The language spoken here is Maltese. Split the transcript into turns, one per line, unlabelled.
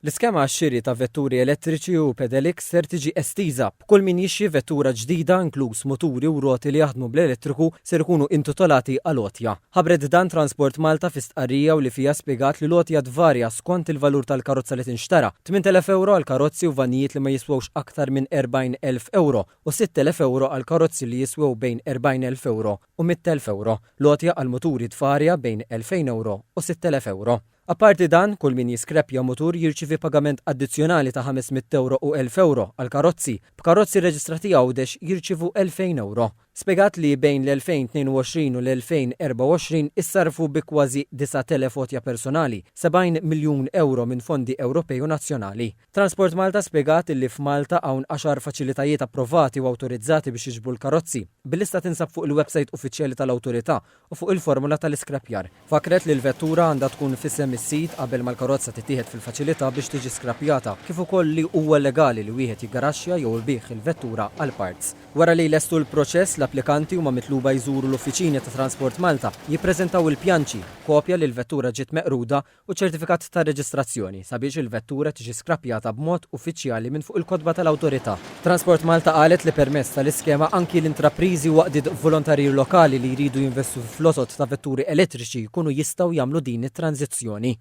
L-iskema għax-xiri ta' vetturi elettriċi u pedelix ser tiġi estiża b'kull min jixxi vettura ġdida inkluż moturi u roti li jaħdmu bl-elettriku ser ikunu intitolati għal Otja. Ħabret dan Transport Malta fi stqarrija u li fija spjegat li l-Otja tvarja skont il-valur tal-karozza li tinxtara. 8,000 euro għal karozzi u vanijiet li ma jiswewx aktar minn 40,000 euro u 6,000 euro għal karozzi li jiswew bejn 40,000 euro u 100,000 euro. L-Otja għal moturi tvarja bejn 2,000 euro u 6,000 euro. Apparti dan, kull min jiskrepja motur jirċivi pagament addizzjonali ta' 500 euro u 1,000 euro għal karozzi. B'karozzi reġistrati Għawdex jirċivu 2,000 euro. Spjegat li bejn l-2022 u l-2024 issarfu bi kważi 9,000 Otja personali, 70 miljun euro minn fondi Ewropej u nazzjonali. Transport Malta spjegat li f'Malta hawn 10 faċilitajiet approvati u awtorizzati biex jiġbru l-karozzi. Bil-lista tinsab fuq il-website uffiċjali tal-awtorità u fuq il-formula tal-iskrapjar. Fakret li l-vettura għandha tkun fissem is-sit qabel ma l-karozza titieħed fil-faċilità biex tiġi skrapjata, kif ukoll li huwa legali li wieħed jiggaraxxja jew ibih il-vettura għal parts. Wara li jlestu l-proċess, l-applikanti huma mitluba jżuru l-uffiċini ta' Transport Malta, jippreżentaw il-pjanċi, kopja li l-vettura ġiet meqruda u ċertifikat ta' reġistrazzjoni sabiex il-vettura tiġi skrapjata b'mod uffiċjali minn fuq il-kodba tal-awtorità. Transport Malta qalet li permezz tal-iskema anki l-intrapriżi u waqdiet volontarji lokali li jridu jinvestu f'flotot ta' vetturi elettriċi jkunu jistgħu jagħmlu din it-tranzizzjoni.